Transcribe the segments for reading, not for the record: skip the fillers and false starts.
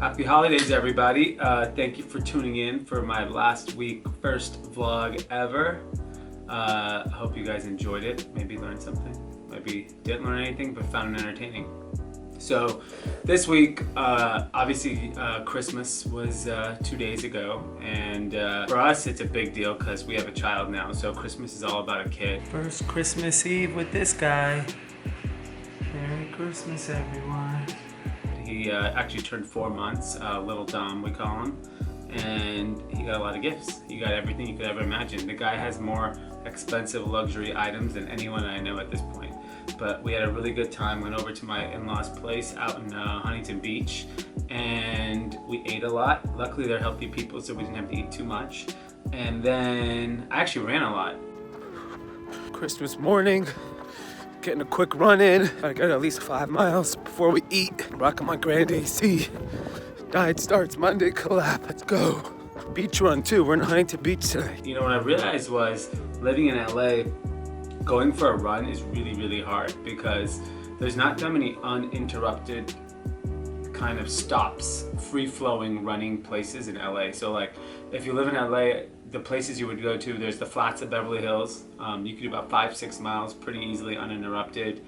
Happy holidays, everybody. Thank you for tuning in for my last week first vlog ever. I hope you guys enjoyed it, maybe learned something, maybe didn't learn anything but found it entertaining. So this week, obviously Christmas was 2 days ago, and for us it's a big deal because we have a child now, so Christmas is all about a kid. First Christmas Eve with this guy. Merry Christmas, everyone. He actually turned 4 months, little Dom we call him, and he got a lot of gifts. He got everything you could ever imagine. The guy has more expensive luxury items than anyone I know at this point. But we had a really good time, went over to my in-laws place out in Huntington Beach, and we ate a lot. Luckily they're healthy people, so we didn't have to eat too much. And then I actually ran a lot. Christmas morning. Getting a quick run in. I got at least 5 miles before we eat. Rocking my Grand AC. Diet starts Monday collab. Let's go. Beach run too. We're in Huntington Beach today. You know what I realized was living in LA, going for a run is really, really hard because there's not that many uninterrupted kind of stops, free-flowing running places in LA. So like if you live in LA, the places you would go to, there's the flats of Beverly Hills. You could do about 5-6 miles pretty easily uninterrupted.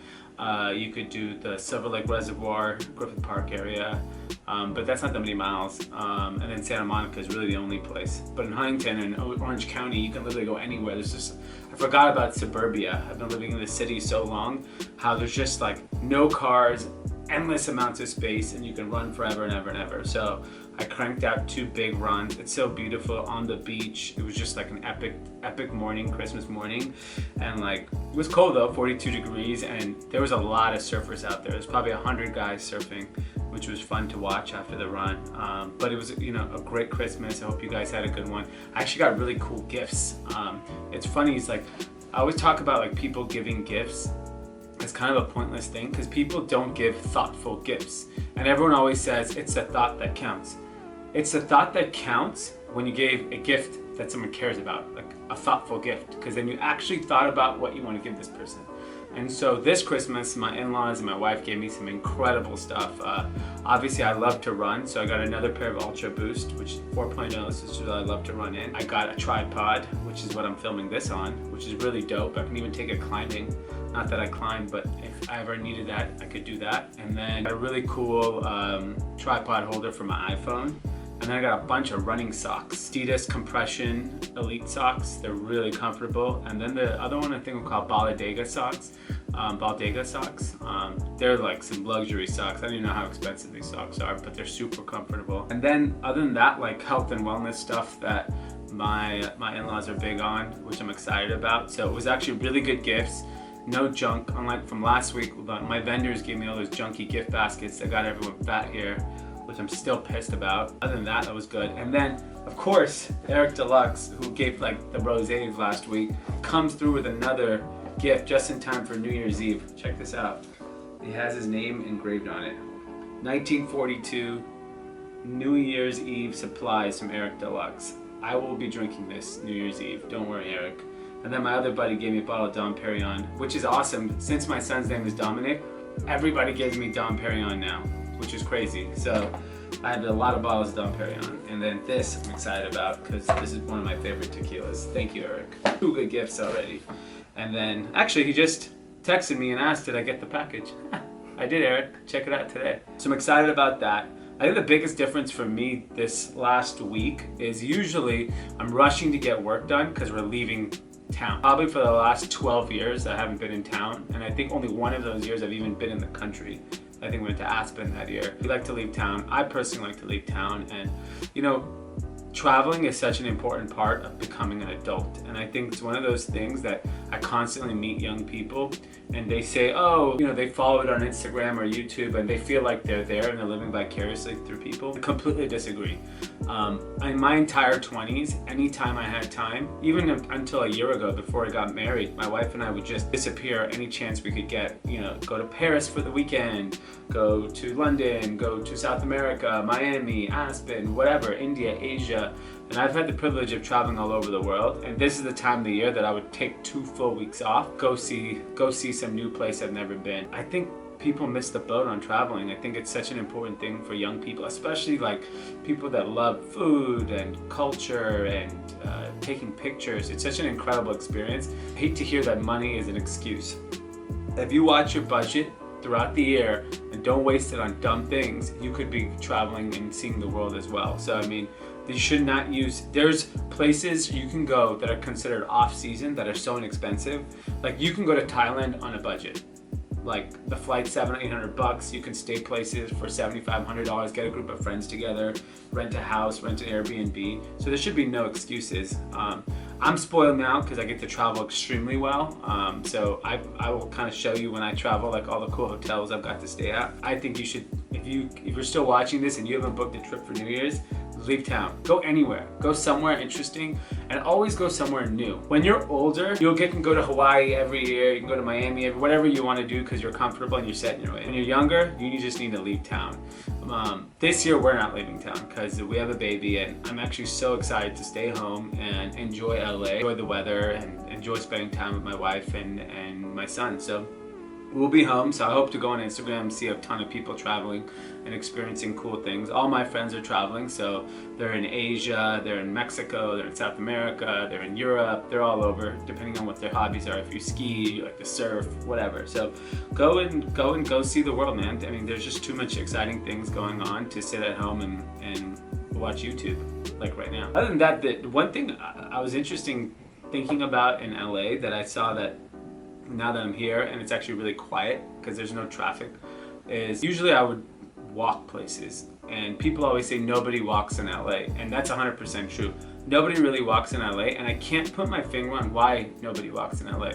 You could do the Silver Lake Reservoir, Griffith Park area, but that's not that many miles. And then Santa Monica is really the only place. But in Huntington and Orange County, you can literally go anywhere. There's just, I forgot about suburbia. I've been living in the city so long, how there's just like no cars, endless amounts of space, and you can run forever and ever and ever. So I cranked out 2 big runs. It's so beautiful on the beach. It was just like an epic morning, Christmas morning. And like, it was cold though, 42 degrees, and there was a lot of surfers out there. There's probably 100 guys surfing, which was fun to watch after the run. But it was, you know, a great Christmas. I hope you guys had a good one. I actually got really cool gifts. It's funny, it's like, I always talk about like people giving gifts. It's kind of a pointless thing because people don't give thoughtful gifts. And everyone always says it's the thought that counts. It's the thought that counts when you gave a gift that someone cares about, like a thoughtful gift, because then you actually thought about what you want to give this person. And so this Christmas, my in-laws and my wife gave me some incredible stuff. Obviously I love to run, so I got another pair of Ultra Boost, which is 4.0, so this is what I love to run in. I got a tripod, which is what I'm filming this on, which is really dope. I can even take it climbing. Not that I climb, but if I ever needed that, I could do that. And then I got a really cool tripod holder for my iPhone. And then I got a bunch of running socks. Adidas Compression Elite socks. They're really comfortable. And then the other one I think we call Balladega socks. They're like some luxury socks. I don't even know how expensive these socks are, but they're super comfortable. And then other than that, like health and wellness stuff that my in-laws are big on, which I'm excited about. So it was actually really good gifts. No junk, unlike from last week. My vendors gave me all those junky gift baskets that got everyone fat here, which I'm still pissed about. Other than that, that was good. And then, of course, Eric Deluxe, who gave like the rosés last week, comes through with another gift just in time for New Year's Eve. Check this out. He has his name engraved on it. 1942 New Year's Eve supplies from Eric Deluxe. I will be drinking this New Year's Eve. Don't worry, Eric. And then my other buddy gave me a bottle of Dom Perignon, which is awesome. Since my son's name is Dominic, everybody gives me Dom Perignon now, which is crazy. So I had a lot of bottles of Dom Perignon. And then this I'm excited about because this is one of my favorite tequilas. Thank you, Eric. 2 good gifts already. And then, actually, he just texted me and asked, did I get the package? I did, Eric. Check it out today. So I'm excited about that. I think the biggest difference for me this last week is usually I'm rushing to get work done because we're leaving town. Probably for the last 12 years I haven't been in town, and I think only one of those years I've even been in the country. I think we went to Aspen that year. We like to leave town. I personally like to leave town, and you know, traveling is such an important part of becoming an adult, and I think it's one of those things that I constantly meet young people and they say, oh, you know, they follow it on Instagram or YouTube and they feel like they're there and they're living vicariously through people. I completely disagree. In my entire 20s, anytime I had time, even until a year ago before I got married, my wife and I would just disappear any chance we could get, you know, go to Paris for the weekend, go to London, go to South America, Miami, Aspen, whatever, India, Asia. And I've had the privilege of traveling all over the world, and this is the time of the year that I would take 2 full weeks off, go see some new place I've never been. I think people miss the boat on traveling. I think it's such an important thing for young people, especially like people that love food and culture and taking pictures. It's such an incredible experience. I hate to hear that money is an excuse. If you watch your budget throughout the year and don't waste it on dumb things, you could be traveling and seeing the world as well. So I mean, you should not use, there's places you can go that are considered off season that are so inexpensive. Like you can go to Thailand on a budget. Like the flight $700-800, you can stay places for $7,500, get a group of friends together, rent a house, rent an Airbnb. So there should be no excuses. I'm spoiled now because I get to travel extremely well. So I will kind of show you when I travel, like all the cool hotels I've got to stay at. I think you should, if you're still watching this and you haven't booked a trip for New Year's, leave town. Go anywhere. Go somewhere interesting, and always go somewhere new. When you're older, you can go to Hawaii every year, you can go to Miami, whatever you want to do because you're comfortable and you're set in your way. When you're younger, you just need to leave town. This year we're not leaving town because we have a baby, and I'm actually so excited to stay home and enjoy LA, enjoy the weather, and enjoy spending time with my wife and my son. So we'll be home, so I hope to go on Instagram and see a ton of people traveling and experiencing cool things. All my friends are traveling, so they're in Asia, they're in Mexico, they're in South America, they're in Europe, they're all over, depending on what their hobbies are. If you ski, you like to surf, whatever. So go see the world, man. I mean, there's just too much exciting things going on to sit at home and watch YouTube, like right now. Other than that, the one thing I was thinking about in LA that I saw that now that I'm here and it's actually really quiet because there's no traffic, is usually I would walk places, and people always say nobody walks in LA, and that's 100% true. Nobody really walks in LA, and I can't put my finger on why nobody walks in LA.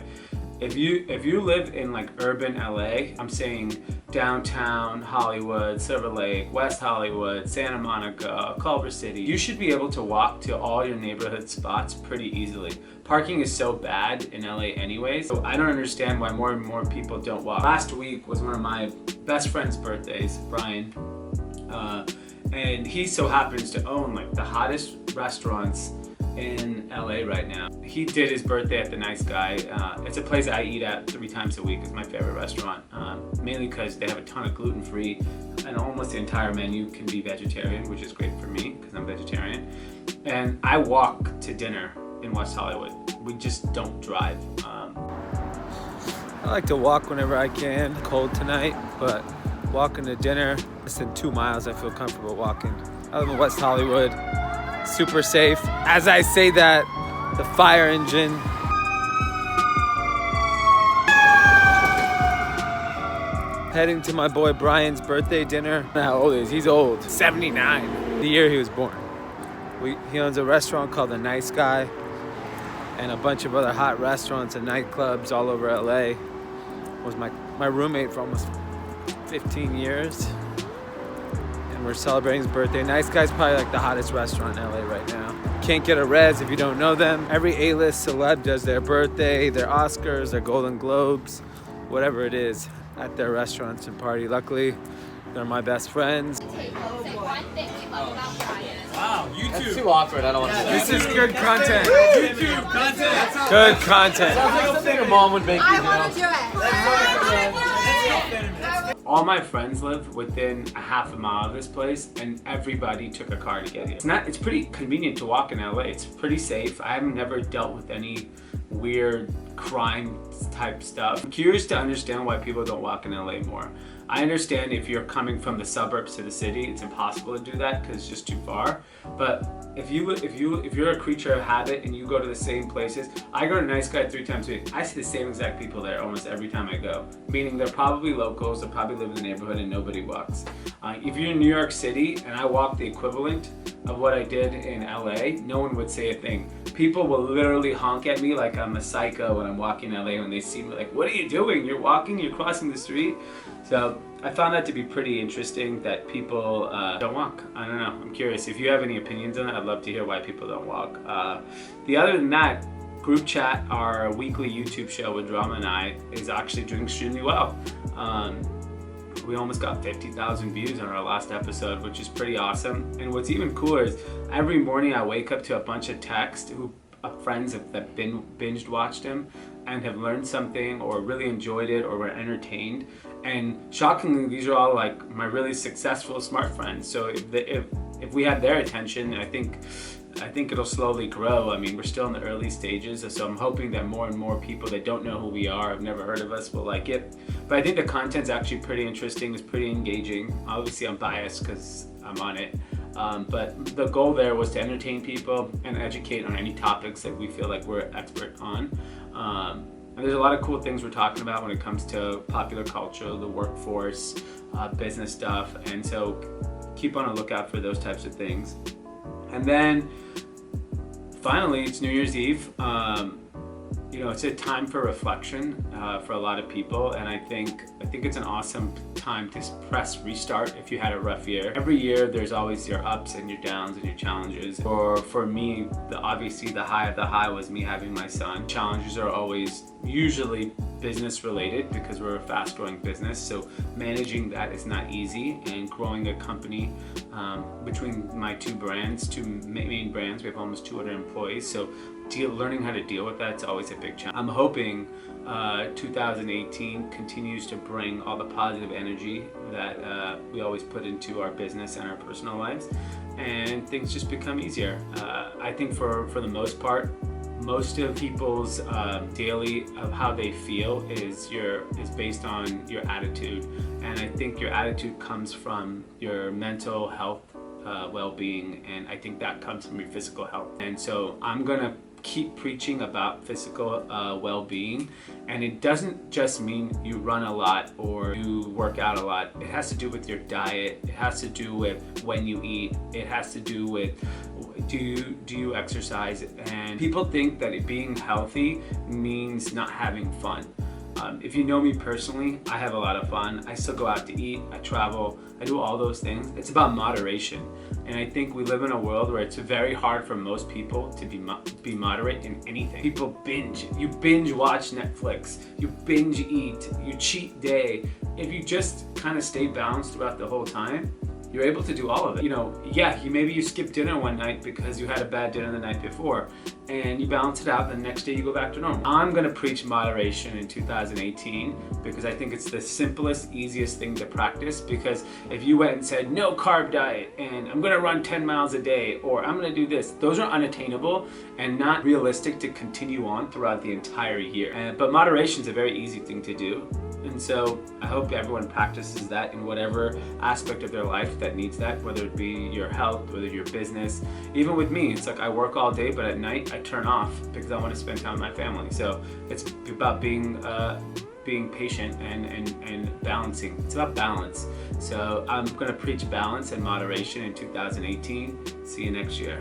If you live in like urban LA, I'm saying downtown Hollywood, Silver Lake, West Hollywood, Santa Monica, Culver City, you should be able to walk to all your neighborhood spots pretty easily. Parking is so bad in LA anyways, so I don't understand why more and more people don't walk. Last week was one of my best friend's birthdays, Brian, and he so happens to own like the hottest restaurants in LA right now. He did his birthday at the Nice Guy. It's a place I eat at 3 times a week. It's my favorite restaurant, mainly because they have a ton of gluten-free, and almost the entire menu can be vegetarian, which is great for me because I'm vegetarian. And I walk to dinner in West Hollywood. We just don't drive. I like to walk whenever I can. Cold tonight, but walking to dinner, less than 2 miles, I feel comfortable walking. I live in West Hollywood. Super safe. As I say that, the fire engine heading to my boy Brian's birthday dinner. How old is he? He's old. 79. The year he was born. He owns a restaurant called The Nice Guy and a bunch of other hot restaurants and nightclubs all over LA. Was my roommate for almost 15 years. We're celebrating his birthday. Nice Guy's probably like the hottest restaurant in LA right now. Can't get a res if you don't know them. Every A-list celeb does their birthday, their Oscars, their Golden Globes, whatever it is, at their restaurants and party. Luckily, they're my best friends. Wow, YouTube. That's too awkward. I don't want to. This is good content. YouTube content. Good content. Sounds like something a mom would make. I want to do it. All my friends live within a half a mile of this place, and everybody took a car to get here. It's pretty convenient to walk in LA. It's pretty safe. I have never dealt with any weird crime type stuff. I'm curious to understand why people don't walk in LA more. I understand if you're coming from the suburbs to the city, it's impossible to do that because it's just too far. But if you're a creature of habit and you go to the same places, I go to Nice Guy 3 times a week. I see the same exact people there almost every time I go. Meaning they're probably locals, they probably live in the neighborhood and nobody walks. If you're in New York City and I walk the equivalent of what I did in LA, no one would say a thing. People will literally honk at me like I'm a psycho when I'm walking in LA when they see me, like, what are you doing? You're walking, you're crossing the street. So I found that to be pretty interesting that people don't walk. I don't know, I'm curious. If you have any opinions on it, I'd love to hear why people don't walk. The other than that, Group Chat, our weekly YouTube show with Drama and I, is actually doing extremely well. We almost got 50,000 views on our last episode, which is pretty awesome. And what's even cooler is every morning I wake up to a bunch of texts of friends that binge watched him, and have learned something or really enjoyed it or were entertained. And shockingly, these are all like my really successful smart friends. So if we have their attention, I think it'll slowly grow. I mean, we're still in the early stages, so I'm hoping that more and more people that don't know who we are, have never heard of us, will like it. But I think the content's actually pretty interesting, it's pretty engaging. Obviously I'm biased because I'm on it. But the goal there was to entertain people and educate on any topics that we feel like we're expert on. And there's a lot of cool things we're talking about when it comes to popular culture, the workforce, business stuff, and so keep on a lookout for those types of things. And then finally, it's New Year's Eve. It's a time for reflection for a lot of people, and I think it's an awesome time to press restart if you had a rough year. Every year there's always your ups and your downs and your challenges. For me, obviously the high of the high was me having my son. Challenges are always usually business related because we're a fast growing business, so managing that is not easy, and growing a company between my two main brands, we have almost 200 employees, so learning how to deal with that's always a big challenge. I'm hoping 2018 continues to bring all the positive energy that we always put into our business and our personal lives, and things just become easier. I think for the most part, most of people's daily of how they feel is based on your attitude, and I think your attitude comes from your mental health, well-being, and I think that comes from your physical health. And so I'm gonna keep preaching about physical well-being, and it doesn't just mean you run a lot or you work out a lot. It has to do with your diet, it has to do with when you eat, it has to do with do you exercise. And people think that being healthy means not having fun. If you know me personally, I have a lot of fun. I still go out to eat, I travel, I do all those things. It's about moderation. And I think we live in a world where it's very hard for most people to be moderate in anything. People binge. You binge watch Netflix, you binge eat, you cheat day. If you just kind of stay balanced throughout the whole time, you're able to do all of it. Maybe you skip dinner one night because you had a bad dinner the night before, and you balance it out, and the next day you go back to normal. I'm gonna preach moderation in 2018 because I think it's the simplest, easiest thing to practice. Because if you went and said, no carb diet, and I'm gonna run 10 miles a day, or I'm gonna do this, those are unattainable and not realistic to continue on throughout the entire year. But moderation is a very easy thing to do. And so I hope everyone practices that in whatever aspect of their life that needs that, whether it be your health, whether your business. Even with me, it's like I work all day, but at night I turn off because I want to spend time with my family. So it's about being patient and balancing. It's about balance. So I'm going to preach balance and moderation in 2018. See you next year.